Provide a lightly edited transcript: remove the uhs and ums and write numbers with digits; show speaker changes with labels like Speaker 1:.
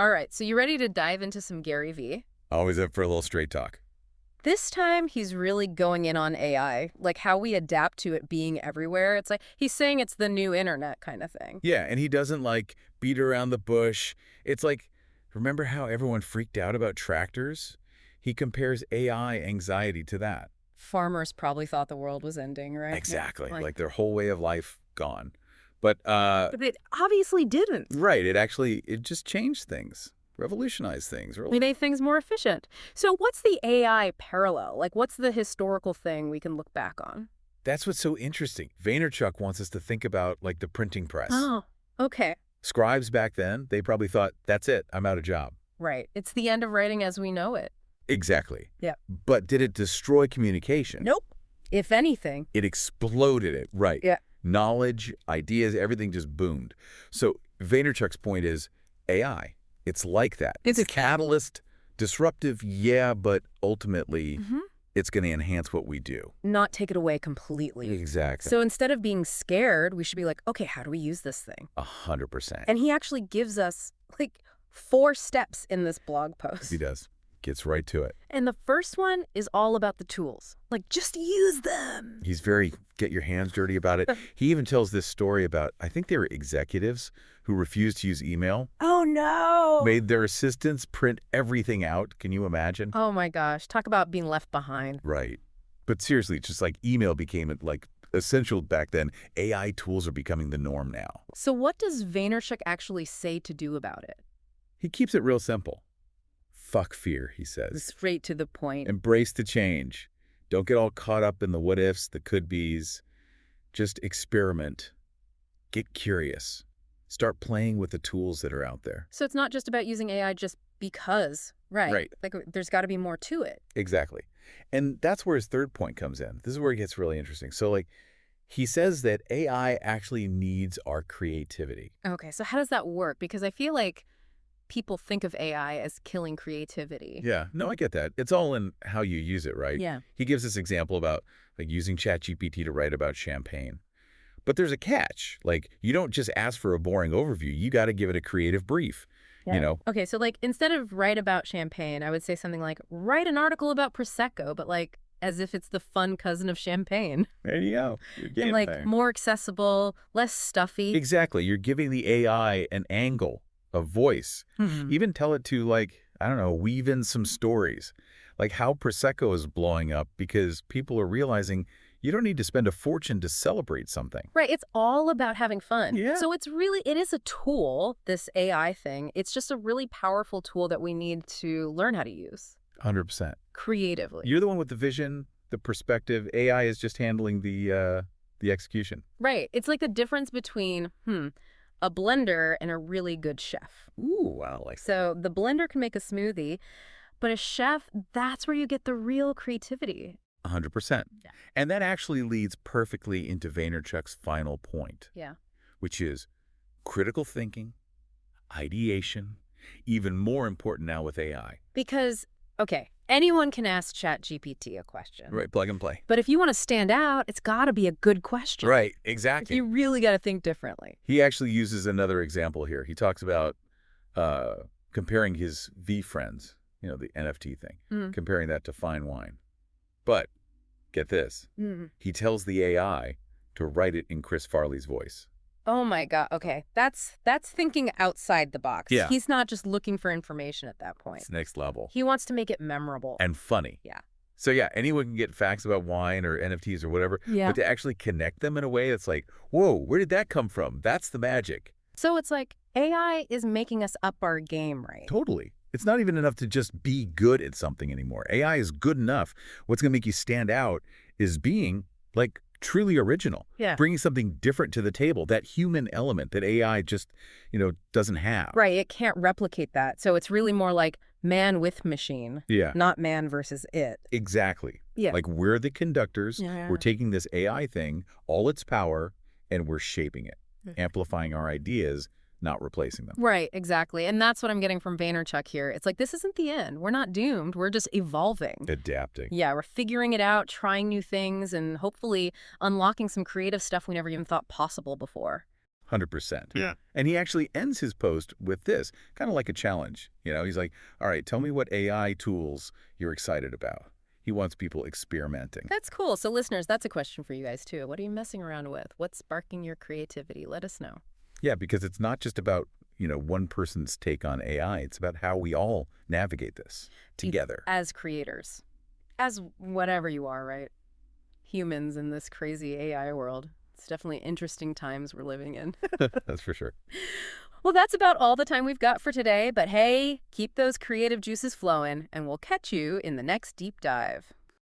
Speaker 1: All right, so you ready to dive into some Gary Vee?
Speaker 2: Always up for a little straight talk.
Speaker 1: This time, he's really going in on AI, like how we adapt to it being everywhere. It's like he's saying it's the new internet kind of thing.
Speaker 2: Yeah, and he doesn't like beat around the bush. It's like, remember how everyone freaked out about tractors? He compares AI anxiety to that.
Speaker 1: Farmers probably thought the world was ending, right?
Speaker 2: Exactly.
Speaker 1: Like,
Speaker 2: Like their whole way of life gone. But,
Speaker 1: but it obviously didn't.
Speaker 2: right, it just changed things, revolutionized things.
Speaker 1: We made things more efficient. So what's the AI parallel? Like, what's the historical thing we can look back on?
Speaker 2: That's what's so interesting. Vaynerchuk wants us to think about, like, the printing press.
Speaker 1: Oh, okay.
Speaker 2: Scribes back then, they probably thought, that's it, I'm out of job.
Speaker 1: Right. It's the end of writing as we know it.
Speaker 2: Exactly.
Speaker 1: Yeah.
Speaker 2: But did it destroy communication?
Speaker 1: Nope. If anything.
Speaker 2: It exploded it, right.
Speaker 1: Yeah.
Speaker 2: Knowledge, ideas, everything just boomed. So Vaynerchuk's point is AI. It's like that. It's a catalyst, disruptive, yeah, but ultimately it's going to enhance what we do.
Speaker 1: Not take it away completely.
Speaker 2: Exactly.
Speaker 1: So instead of being scared, we should be like, okay, how do we use this thing?
Speaker 2: 100%.
Speaker 1: And he actually gives us like 4 steps in this blog post.
Speaker 2: He does. Gets right to it.
Speaker 1: And the first one is all about the tools. Like, just use them.
Speaker 2: He's very get your hands dirty about it. He even tells this story about, I think they were executives who refused to use email.
Speaker 1: Oh, no.
Speaker 2: Made their assistants print everything out. Can you imagine?
Speaker 1: Oh, my gosh. Talk about being left behind.
Speaker 2: Right. But seriously, just like email became like essential back then, AI tools are becoming the norm now.
Speaker 1: So what does Vaynerchuk actually say to do about it?
Speaker 2: He keeps it real simple. Fuck fear, he says.
Speaker 1: Straight to the point.
Speaker 2: Embrace the change. Don't get all caught up in the what ifs, the could be's. Just experiment. Get curious. Start playing with the tools that are out there.
Speaker 1: So it's not just about using AI just because, right?
Speaker 2: Right.
Speaker 1: Like, there's got to be more to it.
Speaker 2: Exactly. And that's where his third point comes in. This is where it gets really interesting. So, like, he says that AI actually needs our creativity.
Speaker 1: Okay, so how does that work? Because I feel like people think of AI as killing creativity.
Speaker 2: Yeah, no, I get that. It's all in how you use it, right?
Speaker 1: Yeah.
Speaker 2: He gives this example about like using ChatGPT to write about champagne. But there's a catch. Like, you don't just ask for a boring overview. You got to give it a creative brief,
Speaker 1: Yeah.
Speaker 2: you know?
Speaker 1: Okay, so like instead of write about champagne, I would say something like write an article about Prosecco, but like as if it's the fun cousin of champagne.
Speaker 2: There you go. You're
Speaker 1: And
Speaker 2: getting
Speaker 1: like
Speaker 2: there.
Speaker 1: more accessible, less stuffy.
Speaker 2: Exactly. You're giving the AI an angle, a voice. Even tell it to, like, I don't know, weave in some stories. Like how Prosecco is blowing up because people are realizing you don't need to spend a fortune to celebrate something.
Speaker 1: Right, it's all about having fun.
Speaker 2: Yeah.
Speaker 1: So it is a tool, this AI thing. It's just a really powerful tool that we need to learn how to use
Speaker 2: 100%.
Speaker 1: creatively.
Speaker 2: You're the one with the vision, the perspective. AI is just handling the execution.
Speaker 1: Right, it's like the difference between, a blender and a really good chef.
Speaker 2: Ooh, wow. Like,
Speaker 1: So the blender can make a smoothie, but a chef, that's where you get the real creativity.
Speaker 2: 100%.
Speaker 1: Yeah.
Speaker 2: And that actually leads perfectly into Vaynerchuk's final point,
Speaker 1: Yeah.
Speaker 2: which is critical thinking, ideation, even more important now with AI.
Speaker 1: Because, okay, anyone can ask ChatGPT a question.
Speaker 2: Right, plug and play.
Speaker 1: But if you want to stand out, it's got to be a good question.
Speaker 2: Right, exactly.
Speaker 1: You really got to think differently.
Speaker 2: He actually uses another example here. He talks about comparing his VeeFriends, you know, the NFT thing, comparing that to fine wine. But get this, he tells the AI to write it in Chris Farley's voice.
Speaker 1: Oh my God. Okay. That's thinking outside the box.
Speaker 2: Yeah.
Speaker 1: He's not just looking for information at that point.
Speaker 2: It's next level.
Speaker 1: He wants to make it memorable.
Speaker 2: And funny.
Speaker 1: Yeah.
Speaker 2: So yeah, anyone can get facts about wine or NFTs or whatever,
Speaker 1: Yeah.
Speaker 2: but to actually connect them in a way that's like, whoa, where did that come from? That's the magic.
Speaker 1: So it's like AI is making us up our game, right?
Speaker 2: Totally. It's not even enough to just be good at something anymore. AI is good enough. What's going to make you stand out is being, like, truly original.
Speaker 1: Yeah.
Speaker 2: Bringing something different to the table, that human element that AI just, doesn't have.
Speaker 1: Right. It can't replicate that. So it's really more like man with machine,
Speaker 2: Yeah.
Speaker 1: not man versus it.
Speaker 2: Exactly.
Speaker 1: Yeah.
Speaker 2: Like, we're the conductors.
Speaker 1: Yeah.
Speaker 2: We're taking this AI thing, all its power, and we're shaping it, amplifying our ideas, not replacing them.
Speaker 1: Right, exactly. And that's what I'm getting from Vaynerchuk here. It's like, this isn't the end. We're not doomed. We're just evolving.
Speaker 2: Adapting.
Speaker 1: Yeah, we're figuring it out, trying new things, and hopefully unlocking some creative stuff we never even thought possible before.
Speaker 2: 100%.
Speaker 3: Yeah.
Speaker 2: And he actually ends his post with this, kind of like a challenge. He's like, all right, tell me what AI tools you're excited about. He wants people experimenting.
Speaker 1: That's cool. So listeners, that's a question for you guys too. What are you messing around with? What's sparking your creativity? Let us know.
Speaker 2: Yeah, because it's not just about, one person's take on AI. It's about how we all navigate this together.
Speaker 1: As creators. As whatever you are, right? Humans in this crazy AI world. It's definitely interesting times we're living in.
Speaker 2: That's for sure.
Speaker 1: Well, that's about all the time we've got for today. But hey, keep those creative juices flowing, and we'll catch you in the next deep dive.